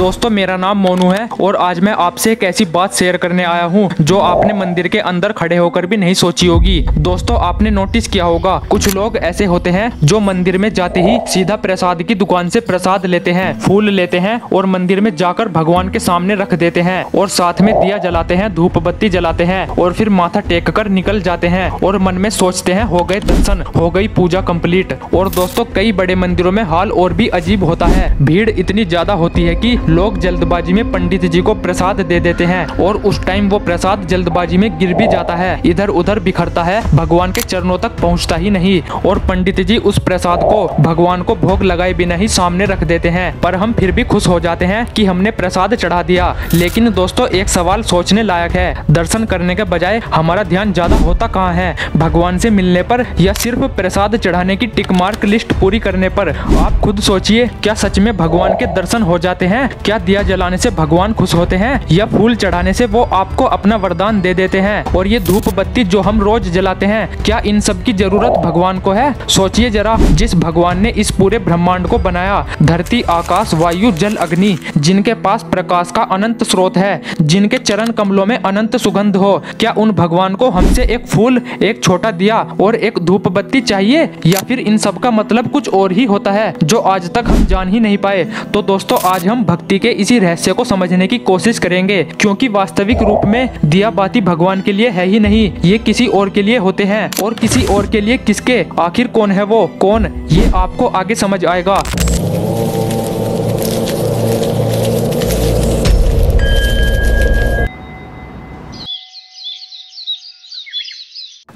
दोस्तों मेरा नाम मोनू है और आज मैं आपसे एक ऐसी बात शेयर करने आया हूँ जो आपने मंदिर के अंदर खड़े होकर भी नहीं सोची होगी। दोस्तों आपने नोटिस किया होगा कुछ लोग ऐसे होते हैं जो मंदिर में जाते ही सीधा प्रसाद की दुकान से प्रसाद लेते हैं, फूल लेते हैं और मंदिर में जाकर भगवान के सामने रख देते हैं और साथ में दिया जलाते हैं, धूप बत्ती जलाते हैं और फिर माथा टेक कर निकल जाते हैं और मन में सोचते हैं हो गए दर्शन, हो गई पूजा कंप्लीट। और दोस्तों कई बड़े मंदिरों में हाल और भी अजीब होता है। भीड़ इतनी ज्यादा होती है कि लोग जल्दबाजी में पंडित जी को प्रसाद दे देते हैं और उस टाइम वो प्रसाद जल्दबाजी में गिर भी जाता है, इधर उधर बिखरता है, भगवान के चरणों तक पहुंचता ही नहीं और पंडित जी उस प्रसाद को भगवान को भोग लगाए बिना ही सामने रख देते हैं। पर हम फिर भी खुश हो जाते हैं कि हमने प्रसाद चढ़ा दिया। लेकिन दोस्तों एक सवाल सोचने लायक है, दर्शन करने के बजाय हमारा ध्यान ज्यादा होता कहाँ है, भगवान से मिलने पर या सिर्फ प्रसाद चढ़ाने की टिक मार्क लिस्ट पूरी करने पर? आप खुद सोचिए, क्या सच में भगवान के दर्शन हो जाते हैं? क्या दिया जलाने से भगवान खुश होते हैं या फूल चढ़ाने से वो आपको अपना वरदान दे देते हैं? और ये धूप बत्ती जो हम रोज जलाते हैं, क्या इन सब की जरूरत भगवान को है? सोचिए जरा, जिस भगवान ने इस पूरे ब्रह्मांड को बनाया, धरती आकाश वायु जल अग्नि, जिनके पास प्रकाश का अनंत स्रोत है, जिनके चरण कमलों में अनंत सुगंध हो, क्या उन भगवान को हमसे एक फूल, एक छोटा दिया और एक धूप बत्ती चाहिए? या फिर इन सब का मतलब कुछ और ही होता है जो आज तक हम जान ही नहीं पाए? तो दोस्तों आज हम भक्ति के इसी रहस्य को समझने की कोशिश करेंगे, क्योंकि वास्तविक रूप में दिया बाती भगवान के लिए है ही नहीं, ये किसी और के लिए होते हैं। और किसी और के लिए किसके? आखिर कौन है वो कौन, ये आपको आगे समझ आएगा।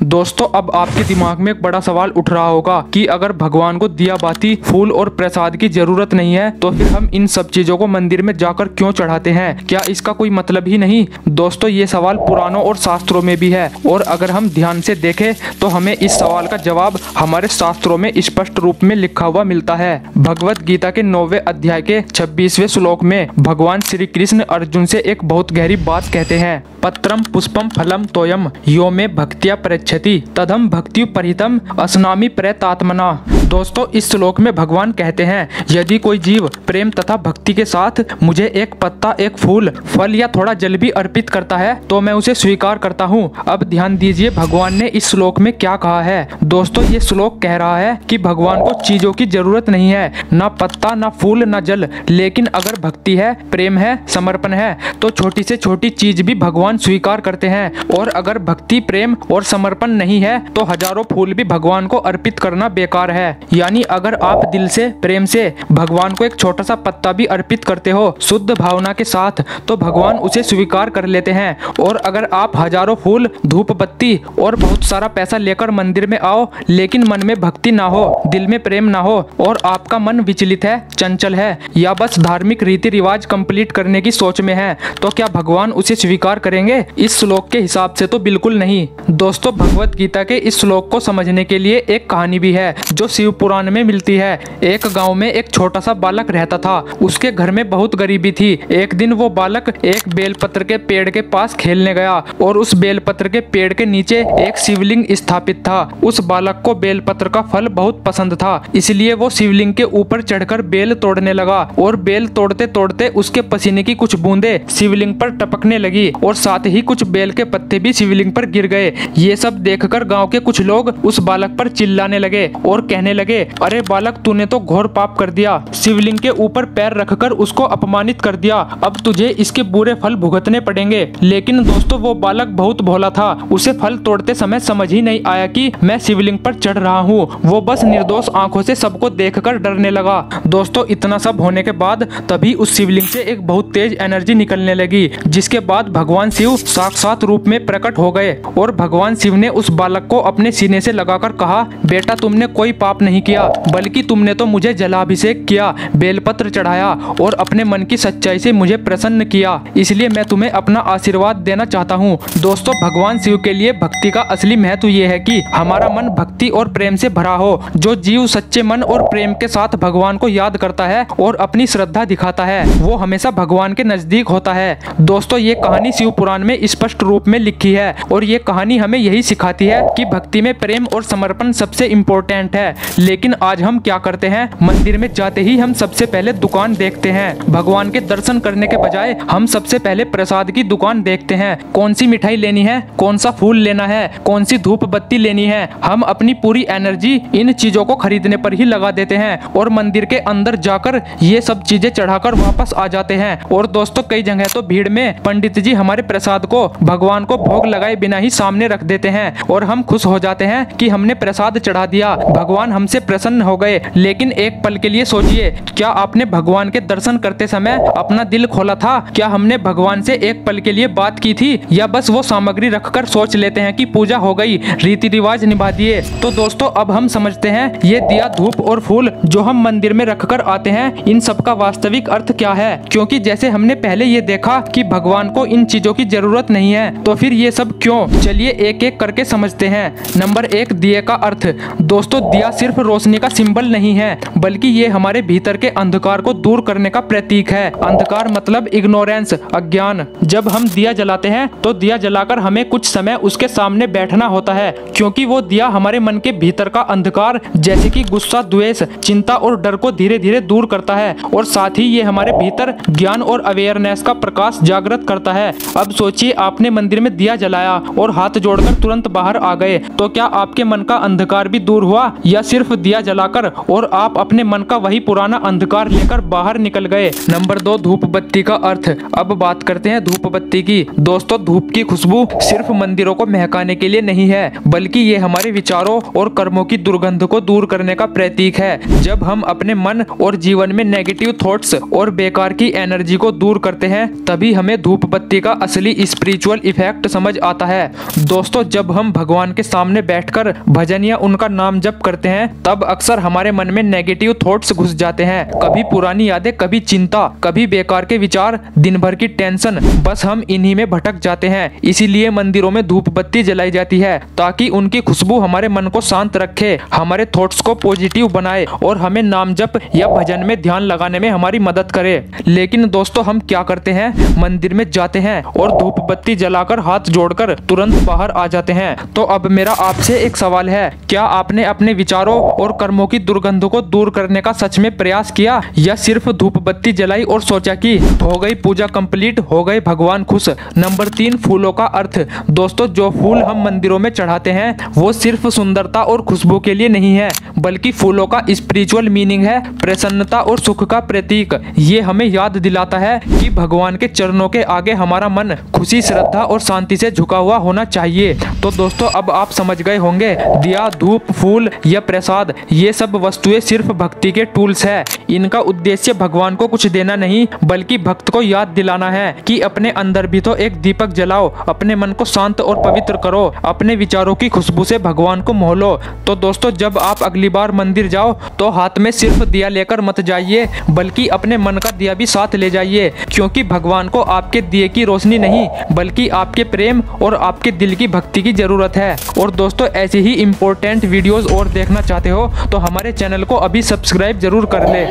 दोस्तों अब आपके दिमाग में एक बड़ा सवाल उठ रहा होगा कि अगर भगवान को दिया बाती, फूल और प्रसाद की जरूरत नहीं है तो फिर हम इन सब चीजों को मंदिर में जाकर क्यों चढ़ाते हैं? क्या इसका कोई मतलब ही नहीं? दोस्तों ये सवाल पुराणों और शास्त्रों में भी है और अगर हम ध्यान से देखें तो हमें इस सवाल का जवाब हमारे शास्त्रों में स्पष्ट रूप में लिखा हुआ मिलता है। भगवत गीता के 9वें अध्याय के 26वें श्लोक में भगवान श्री कृष्ण अर्जुन से एक बहुत गहरी बात कहते हैं, पत्रम पुष्पम फलम तोयम यो में भक्तिया प्रच्छति तदम भक्तियु परिहितम अस्नामि प्रयतात्मना। दोस्तों इस श्लोक में भगवान कहते हैं, यदि कोई जीव प्रेम तथा भक्ति के साथ मुझे एक पत्ता, एक फूल, फल या थोड़ा जल भी अर्पित करता है तो मैं उसे स्वीकार करता हूँ। अब ध्यान दीजिए भगवान ने इस श्लोक में क्या कहा है। दोस्तों ये श्लोक कह रहा है कि भगवान को चीजों की जरूरत नहीं है, ना पत्ता, ना फूल, ना जल, लेकिन अगर भक्ति है, प्रेम है, समर्पण है तो छोटी से छोटी चीज भी भगवान स्वीकार करते हैं। और अगर भक्ति, प्रेम और समर्पण नहीं है तो हजारों फूल भी भगवान को अर्पित करना बेकार है। यानी अगर आप दिल से, प्रेम से भगवान को एक छोटा सा पत्ता भी अर्पित करते हो शुद्ध भावना के साथ तो भगवान उसे स्वीकार कर लेते हैं। और अगर आप हजारों फूल, धूप बत्ती और बहुत सारा पैसा लेकर मंदिर में आओ लेकिन मन में भक्ति ना हो, दिल में प्रेम ना हो और आपका मन विचलित है, चंचल है या बस धार्मिक रीति रिवाज कंप्लीट करने की सोच में है, तो क्या भगवान उसे स्वीकार करेंगे? इस श्लोक के हिसाब से तो बिल्कुल नहीं। दोस्तों भगवत गीता के इस श्लोक को समझने के लिए एक कहानी भी है जो शिव पुराण में मिलती है। एक गांव में एक छोटा सा बालक रहता था, उसके घर में बहुत गरीबी थी। एक दिन वो बालक एक बेलपत्र के पेड़ के पास खेलने गया और उस बेलपत्र के पेड़ के नीचे एक शिवलिंग स्थापित था। उस बालक को बेलपत्र का फल बहुत पसंद था, इसलिए वो शिवलिंग के ऊपर चढ़कर बेल तोड़ने लगा और बेल तोड़ते तोड़ते उसके पसीने की कुछ बूंदे शिवलिंग पर टपकने लगी और साथ ही कुछ बेल के पत्ते भी शिवलिंग पर गिर गए। ये सब देखकर गांव के कुछ लोग उस बालक पर चिल्लाने लगे और कहने लगे, अरे बालक तूने तो घोर पाप कर दिया, शिवलिंग के ऊपर पैर रखकर उसको अपमानित कर दिया, अब तुझे इसके बुरे फल भुगतने पड़ेंगे। लेकिन दोस्तों वो बालक बहुत भोला था, उसे फल तोड़ते समय समझ ही नहीं आया कि मैं शिवलिंग पर चढ़ रहा हूँ। वो बस निर्दोष आंखों से सबको देखकर डरने लगा। दोस्तों इतना सब होने के बाद तभी उस शिवलिंग से एक बहुत तेज एनर्जी निकलने लगी, जिसके बाद भगवान शिव साक्षात रूप में प्रकट हो गए और भगवान शिव ने उस बालक को अपने सीने से लगाकर कहा, बेटा तुमने कोई पाप नहीं किया, बल्कि तुमने तो मुझे जलाभिषेक किया, बेलपत्र चढ़ाया और अपने मन की सच्चाई से मुझे प्रसन्न किया, इसलिए मैं तुम्हें अपना आशीर्वाद देना चाहता हूँ। दोस्तों भगवान शिव के लिए भक्ति का असली महत्व ये है कि हमारा मन भक्ति और प्रेम से भरा हो। जो जीव सच्चे मन और प्रेम के साथ भगवान को याद करता है और अपनी श्रद्धा दिखाता है वो हमेशा भगवान के नजदीक होता है। दोस्तों ये कहानी शिव पुराण में स्पष्ट रूप में लिखी है और ये कहानी हमें यही सिखाती है कि भक्ति में प्रेम और समर्पण सबसे इम्पोर्टेंट है, लेकिन आज हम क्या करते हैं, मंदिर में जाते ही हम सबसे पहले दुकान देखते हैं। भगवान के दर्शन करने के बजाय हम सबसे पहले प्रसाद की दुकान देखते हैं। कौन सी मिठाई लेनी है, कौन सा फूल लेना है, कौन सी धूप बत्ती लेनी है, हम अपनी पूरी एनर्जी इन चीजों को खरीदने पर ही लगा देते हैं और मंदिर के अंदर जाकर ये सब चीजें चढ़ाकर वापस आ जाते हैं। और दोस्तों कई जगह तो भीड़ में पंडित जी हमारे प्रसाद को भगवान को भोग लगाए बिना ही सामने रख देते हैं और हम खुश हो जाते हैं कि हमने प्रसाद चढ़ा दिया, भगवान हमसे प्रसन्न हो गए। लेकिन एक पल के लिए सोचिए, क्या आपने भगवान के दर्शन करते समय अपना दिल खोला था? क्या हमने भगवान से एक पल के लिए बात की थी, या बस वो सामग्री रखकर सोच लेते हैं कि पूजा हो गई, रीति रिवाज निभा दिए? तो दोस्तों अब हम समझते हैं ये दिया, धूप और फूल जो हम मंदिर में रखकर आते हैं, इन सब का वास्तविक अर्थ क्या है। क्योंकि जैसे हमने पहले ये देखा कि भगवान को इन चीजों की जरूरत नहीं है, तो फिर ये सब क्यों? चलिए एक एक करके समझते हैं। नंबर 1, दिए का अर्थ। दोस्तों दिया सिर्फ रोशनी का सिंबल नहीं है, बल्कि ये हमारे भीतर के अंधकार को दूर करने का प्रतीक है। अंधकार मतलब इग्नोरेंस, अज्ञान। जब हम दिया जलाते हैं तो दिया जलाकर हमें कुछ समय उसके सामने बैठना होता है, क्योंकि वो दिया हमारे मन के भीतर का अंधकार जैसे कि गुस्सा, द्वेष, चिंता और डर को धीरे धीरे दूर करता है और साथ ही ये हमारे भीतर ज्ञान और अवेयरनेस का प्रकाश जागृत करता है। अब सोचिए, आपने मंदिर में दिया जलाया और हाथ जोड़कर तुरंत बाहर आ गए, तो क्या आपके मन का अंधकार भी दूर हुआ, या सिर्फ दिया जलाकर और आप अपने मन का वही पुराना अंधकार लेकर बाहर निकल गए? नंबर 2, धूप बत्ती का अर्थ। अब बात करते हैं धूप बत्ती की। दोस्तों धूप की खुशबू सिर्फ मंदिरों को महकाने के लिए नहीं है, बल्कि ये हमारे विचारों और कर्मों की दुर्गंध को दूर करने का प्रतीक है। जब हम अपने मन और जीवन में नेगेटिव थॉट्स और बेकार की एनर्जी को दूर करते हैं, तभी हमें धूप बत्ती का असली स्पिरिचुअल इफेक्ट समझ आता है। दोस्तों जब हम भगवान के सामने बैठकर भजन या उनका नाम जप करते हैं, तब अक्सर हमारे मन में नेगेटिव थॉट्स घुस जाते हैं। कभी पुरानी यादें, कभी चिंता, कभी बेकार के विचार, दिन भर की टेंशन, बस हम इन्हीं में भटक जाते हैं। इसीलिए मंदिरों में धूप बत्ती जलाई जाती है, ताकि उनकी खुशबू हमारे मन को शांत रखे, हमारे थॉट्स को पॉजिटिव बनाए और हमें नाम जप या भजन में ध्यान लगाने में हमारी मदद करे। लेकिन दोस्तों हम क्या करते हैं, मंदिर में जाते हैं और धूप बत्ती जलाकर हाथ जोड़कर तुरंत बाहर आ जाते हैं। तो अब मेरा आपसे एक सवाल है, क्या आपने अपने विचारों और कर्मों की दुर्गंध को दूर करने का सच में प्रयास किया, या सिर्फ धूप बत्ती जलाई और सोचा कि हो गई पूजा कंप्लीट, हो गए भगवान खुश? नंबर 3, फूलों का अर्थ। दोस्तों जो फूल हम मंदिरों में चढ़ाते हैं वो सिर्फ सुंदरता और खुशबू के लिए नहीं है, बल्कि फूलों का स्पिरिचुअल मीनिंग है प्रसन्नता और सुख का प्रतीक। ये हमें याद दिलाता है कि भगवान के चरणों के आगे हमारा मन खुशी, श्रद्धा और शांति से झुका हुआ होना चाहिए। तो दोस्तों अब आप समझ गए होंगे, दिया, धूप, फूल या प्रसाद, ये सब वस्तुएं सिर्फ भक्ति के टूल्स है। इनका उद्देश्य भगवान को कुछ देना नहीं, बल्कि भक्त को याद दिलाना है कि अपने अंदर भी तो एक दीपक जलाओ, अपने मन को शांत और पवित्र करो, अपने विचारों की खुशबू से भगवान को मोह लो। तो दोस्तों जब आप अगली बार मंदिर जाओ तो हाथ में सिर्फ दिया लेकर मत जाइए, बल्कि अपने मन का दिया भी साथ ले जाइए, क्योंकि भगवान को आपके दिए की रोशनी नहीं, बल्कि आपके प्रेम और आपके दिल की भक्ति की जरूरत है। और दोस्तों ऐसी ही इम्पोर्टेंट वीडियोस और देखना चाहते हो तो हमारे चैनल को अभी सब्सक्राइब जरूर कर ले।